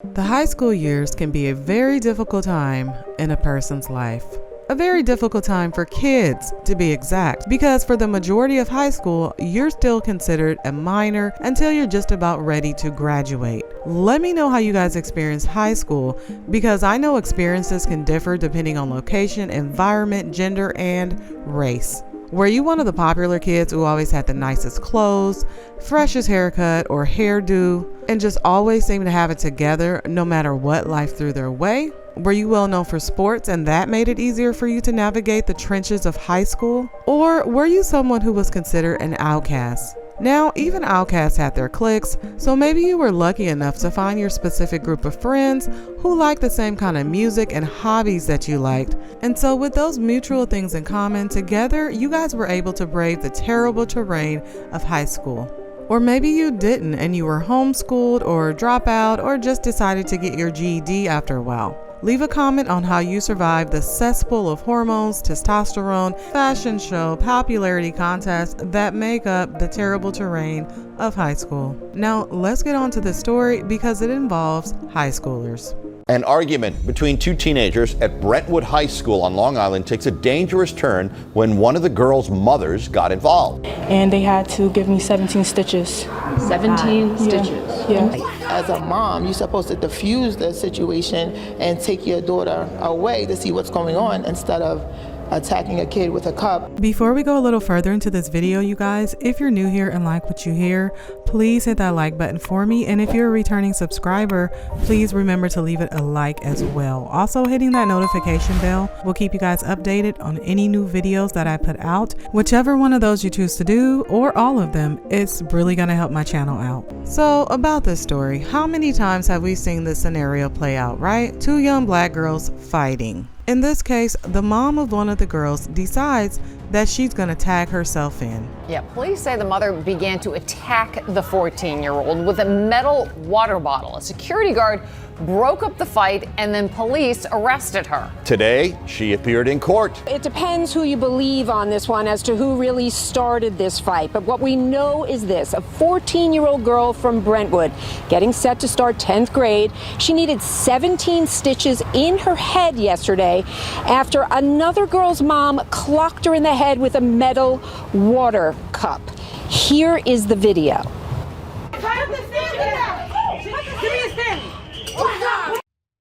The high school years can be a very difficult time in a person's life. A very difficult time for kids, to be exact, because for the majority of high school, you're still considered a minor until you're just about ready to graduate. Let me know how you guys experience high school, because I know experiences can differ depending on location, environment, gender, and race. Were you one of the popular kids who always had the nicest clothes, freshest haircut or hairdo, and just always seemed to have it together no matter what life threw their way? Were you well known for sports and that made it easier for you to navigate the trenches of high school? Or were you someone who was considered an outcast? Now, even outcasts had their cliques, so maybe you were lucky enough to find your specific group of friends who liked the same kind of music and hobbies that you liked. And so with those mutual things in common, together you guys were able to brave the terrible terrain of high school. Or maybe you didn't and you were homeschooled or drop out or just decided to get your GED after a while. Leave a comment on how you survived the cesspool of hormones, testosterone, fashion show, popularity contests that make up the terrible terrain of high school. Now, let's get on to this story because it involves high schoolers. An argument between two teenagers at Brentwood High School on Long Island takes a dangerous turn when one of the girls' mothers got involved. And they had to give me 17 stitches. 17 stitches? Yeah. As a mom, you're supposed to diffuse the situation and take your daughter away to see what's going on instead of attacking a kid with a cup. Before we go a little further into this video, you guys, if you're new here and like what you hear, please hit that like button for me. And if you're a returning subscriber, please remember to leave it a like as well. Also, hitting that notification bell will keep you guys updated on any new videos that I put out. Whichever one of those you choose to do, or all of them, it's really gonna help my channel out. So about this story, how many times have we seen this scenario play out, right? Two young black girls fighting. In this case, the mom of one of the girls decides that she's going to tag herself in. Yeah, police say the mother began to attack the 14-year-old with a metal water bottle. A security guard broke up the fight and then police arrested her. Today, she appeared in court. It depends who you believe on this one as to who really started this fight. But what we know is this: a 14-year-old girl from Brentwood getting set to start 10th grade. She needed 17 stitches in her head yesterday after another girl's mom clocked her in the head with a metal water cup. Here is the video.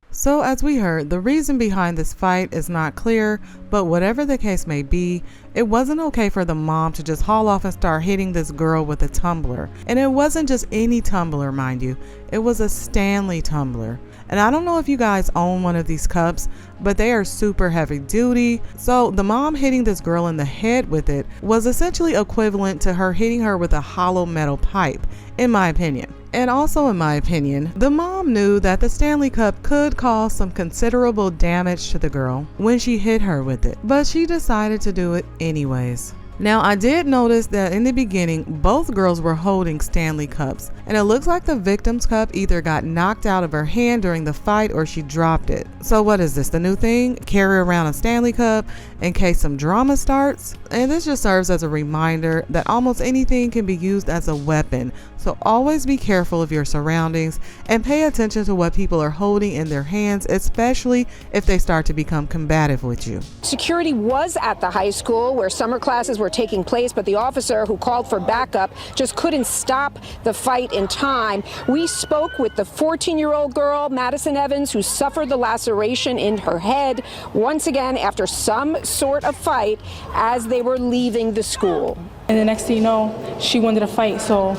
So as we heard, the reason behind this fight is not clear, but whatever the case may be, it wasn't okay for the mom to just haul off and start hitting this girl with a tumbler. And it wasn't just any tumbler, mind you. It was a Stanley tumbler. And I don't know if you guys own one of these cups, but they are super heavy duty. So the mom hitting this girl in the head with it was essentially equivalent to her hitting her with a hollow metal pipe, in my opinion. And also in my opinion, the mom knew that the Stanley Cup could cause some considerable damage to the girl when she hit her with it, but she decided to do it anyways. Now, I did notice that in the beginning, both girls were holding Stanley Cups, and it looks like the victim's cup either got knocked out of her hand during the fight or she dropped it. So what is this, the new thing? Carry around a Stanley Cup in case some drama starts? And this just serves as a reminder that almost anything can be used as a weapon. So always be careful of your surroundings and pay attention to what people are holding in their hands, especially if they start to become combative with you. Security was at the high school where summer classes were taking place, but the officer who called for backup just couldn't stop the fight in time. We spoke with the 14-year-old girl, Madison Evans, who suffered the laceration in her head once again after some sort of fight as they were leaving the school. And the next thing you know, she wanted to fight. So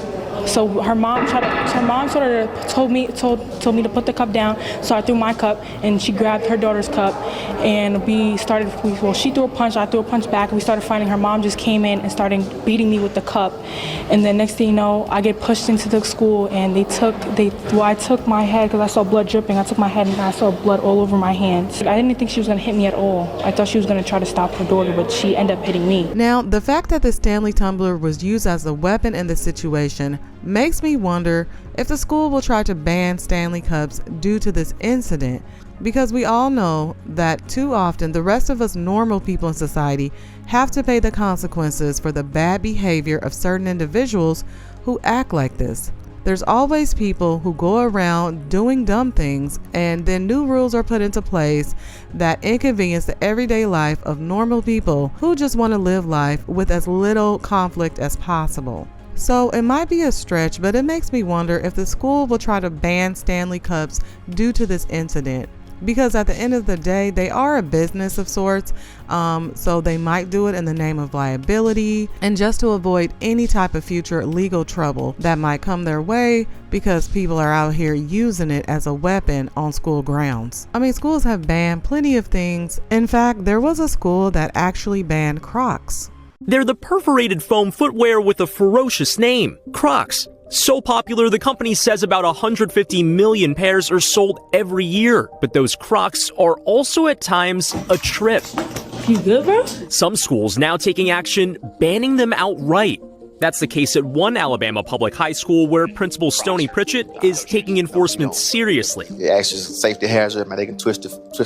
her mom sort of told me to put the cup down. So I threw my cup, and she grabbed her daughter's cup, and she threw a punch, I threw a punch back, and we started fighting. Her mom just came in and started beating me with the cup. And then next thing you know, I get pushed into the school, and I took my head because I saw blood dripping. I took my head and I saw blood all over my hands. I didn't think she was going to hit me at all. I thought she was going to try to stop her daughter, but she ended up hitting me. Now, the fact that the Stanley tumbler was used as a weapon in this situation makes me wonder if the school will try to ban Stanley Cups due to this incident, because we all know that too often the rest of us normal people in society have to pay the consequences for the bad behavior of certain individuals who act like this. There's always people who go around doing dumb things, and then new rules are put into place that inconvenience the everyday life of normal people who just want to live life with as little conflict as possible. So it might be a stretch, but it makes me wonder if the school will try to ban Stanley Cups due to this incident. Because at the end of the day, they are a business of sorts, so they might do it in the name of liability and just to avoid any type of future legal trouble that might come their way because people are out here using it as a weapon on school grounds. I mean, schools have banned plenty of things. In fact, there was a school that actually banned Crocs. They're the perforated foam footwear with a ferocious name, Crocs. So popular, the company says about 150 million pairs are sold every year. But those Crocs are also at times a trip. You good, bro? Some schools now taking action, banning them outright. That's the case at one Alabama public high school where Principal Stoney Pritchett is taking enforcement seriously. It actually is a safety hazard. They can twist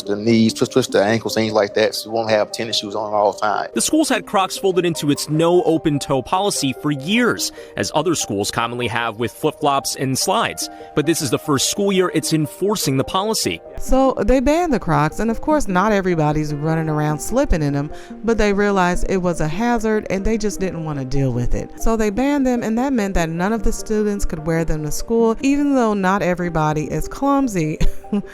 their knees, twist their ankles, things like that. So you won't have tennis shoes on all the time. The school's had Crocs folded into its no open toe policy for years, as other schools commonly have with flip-flops and slides. But this is the first school year it's enforcing the policy. So they banned the Crocs, and of course not everybody's running around slipping in them, but they realized it was a hazard and they just didn't want to deal with it. So they banned them, and that meant that none of the students could wear them to school. Even though not everybody is clumsy,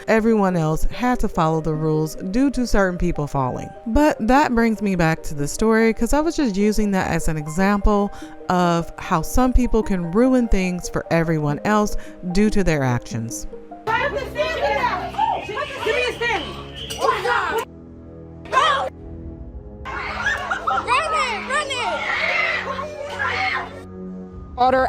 everyone else had to follow the rules due to certain people falling. But that brings me back to the story, because I was just using that as an example of how some people can ruin things for everyone else due to their actions.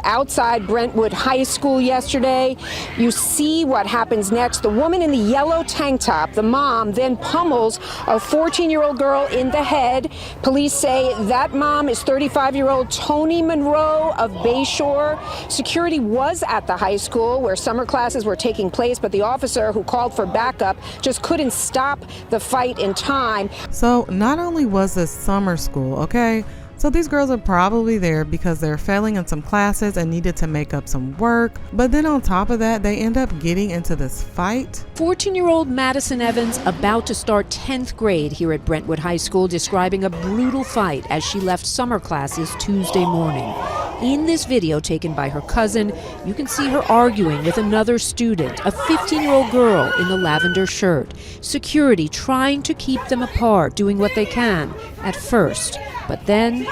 Outside Brentwood High School yesterday. You see what happens next. The woman in the yellow tank top, the mom, then pummels a 14-year-old girl in the head. Police say that mom is 35-year-old Toni Monroe of Bayshore. Security was at the high school where summer classes were taking place, but the officer who called for backup just couldn't stop the fight in time. So not only was this summer school, okay? So these girls are probably there because they're failing in some classes and needed to make up some work. But then on top of that, they end up getting into this fight. 14-year-old Madison Evans about to start 10th grade here at Brentwood High School, describing a brutal fight as she left summer classes Tuesday morning. In this video taken by her cousin, you can see her arguing with another student, a 15-year-old girl in the lavender shirt. Security trying to keep them apart, doing what they can at first. But then,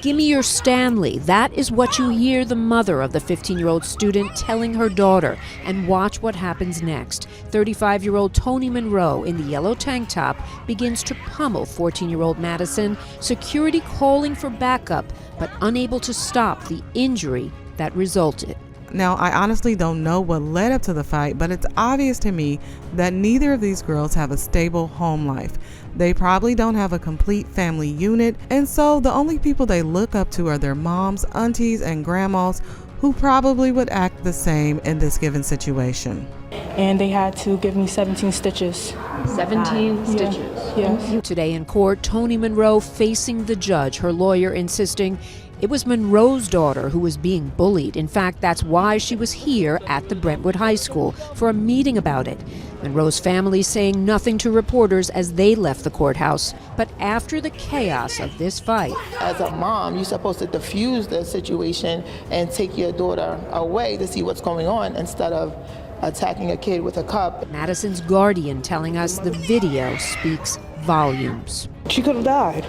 "Give me your Stanley." That is what you hear the mother of the 15-year-old student telling her daughter. And watch what happens next. 35-year-old Toni Monroe in the yellow tank top begins to pummel 14-year-old Madison, security calling for backup, but unable to stop the injury that resulted. Now, I honestly don't know what led up to the fight, but it's obvious to me that neither of these girls have a stable home life. They probably don't have a complete family unit, and so the only people they look up to are their moms, aunties, and grandmas, who probably would act the same in this given situation. And they had to give me 17 stitches. 17 stitches. Yes. Today in court, Toni Monroe facing the judge, her lawyer insisting it was Monroe's daughter who was being bullied. In fact, that's why she was here at the Brentwood High School for a meeting about it. Monroe's family saying nothing to reporters as they left the courthouse. But after the chaos of this fight, As a mom, you're supposed to diffuse the situation and take your daughter away to see what's going on instead of attacking a kid with a cup. Madison's guardian telling us the video speaks volumes. She could have died.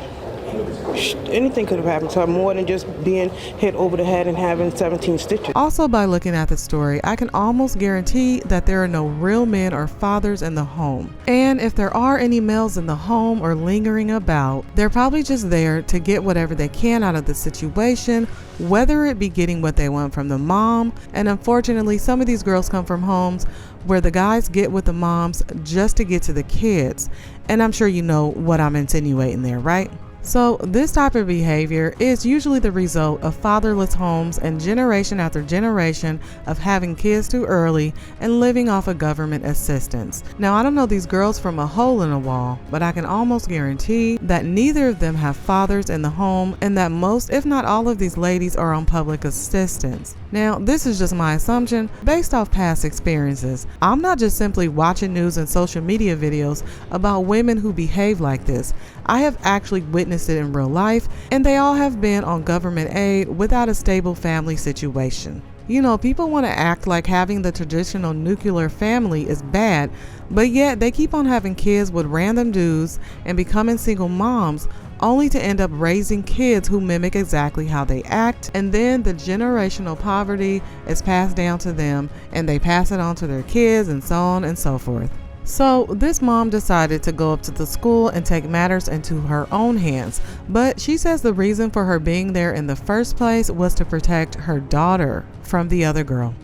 Anything could have happened to her more than just being hit over the head and having 17 stitches. Also, by looking at the story, I can almost guarantee that there are no real men or fathers in the home. And if there are any males in the home or lingering about, they're probably just there to get whatever they can out of the situation, whether it be getting what they want from the mom. And unfortunately, some of these girls come from homes where the guys get with the moms just to get to the kids. And I'm sure you know what I'm insinuating there, right? So this type of behavior is usually the result of fatherless homes and generation after generation of having kids too early and living off of government assistance. Now, I don't know these girls from a hole in a wall, but I can almost guarantee that neither of them have fathers in the home and that most, if not all of these ladies are on public assistance. Now, this is just my assumption based off past experiences. I'm not just simply watching news and social media videos about women who behave like this. I have actually witnessed it in real life, and they all have been on government aid without a stable family situation. You know, people want to act like having the traditional nuclear family is bad, but yet they keep on having kids with random dudes and becoming single moms, only to end up raising kids who mimic exactly how they act, and then the generational poverty is passed down to them and they pass it on to their kids, and so on and so forth. So this mom decided to go up to the school and take matters into her own hands, but she says the reason for her being there in the first place was to protect her daughter from the other girl.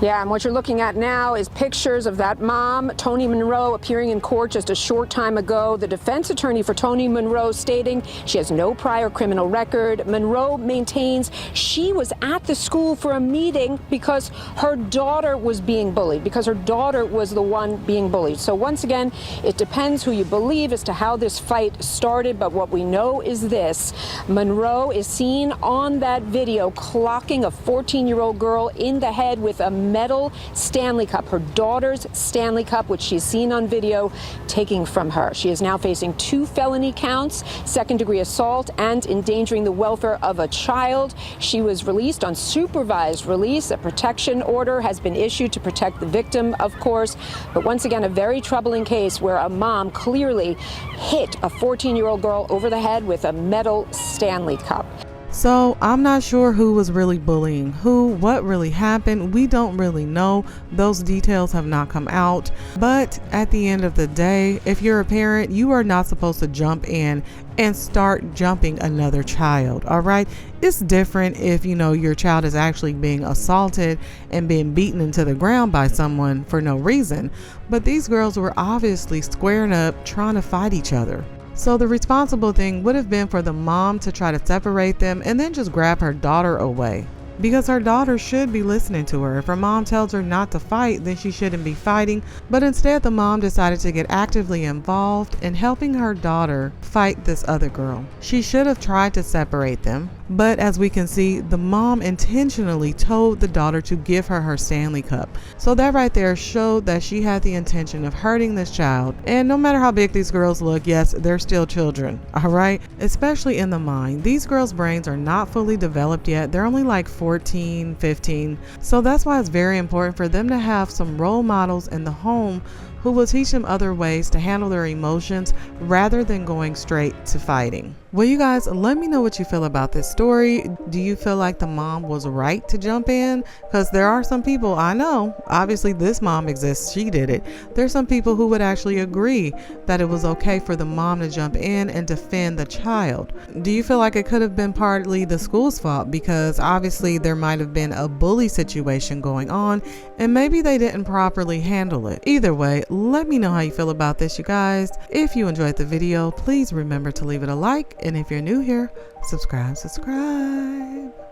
Yeah, and what you're looking at now is pictures of that mom, Toni Monroe, appearing in court just a short time ago. The defense attorney for Toni Monroe stating she has no prior criminal record. Monroe maintains she was at the school for a meeting because her daughter was being bullied, because her daughter was the one being bullied. So once again, it depends who you believe as to how this fight started, but what we know is this. Monroe is seen on that video clocking a 14-year-old girl in the head with a metal Stanley Cup, her daughter's Stanley Cup, which she's seen on video taking from her. She is now facing 2 felony counts, second-degree assault and endangering the welfare of a child. She was released on supervised release. A protection order has been issued to protect the victim, of course. But once again, a very troubling case where a mom clearly hit a 14-year-old girl over the head with a metal Stanley Cup. So I'm not sure who was really bullying who, what really happened. We don't really know. Those details have not come out. But at the end of the day, if you're a parent, you are not supposed to jump in and start jumping another child. All right. It's different if, you know, your child is actually being assaulted and being beaten into the ground by someone for no reason. But these girls were obviously squaring up, trying to fight each other. So the responsible thing would have been for the mom to try to separate them and then just grab her daughter away, because her daughter should be listening to her. If her mom tells her not to fight, then she shouldn't be fighting. But instead, the mom decided to get actively involved in helping her daughter fight this other girl. She should have tried to separate them. But as we can see, the mom intentionally told the daughter to give her her Stanley Cup. So that right there showed that she had the intention of hurting this child. And no matter how big these girls look, yes, they're still children, all right? Especially in the mind. These girls' brains are not fully developed yet. They're only like 14, 15. So that's why it's very important for them to have some role models in the home who will teach them other ways to handle their emotions rather than going straight to fighting. Well, you guys, let me know what you feel about this story. Do you feel like the mom was right to jump in? Because there are some people, I know, obviously this mom exists, she did it. There's some people who would actually agree that it was okay for the mom to jump in and defend the child. Do you feel like it could have been partly the school's fault? Because obviously there might have been a bully situation going on and maybe they didn't properly handle it. Either way, let me know how you feel about this, you guys. If you enjoyed the video, please remember to leave it a like. And if you're new here, subscribe.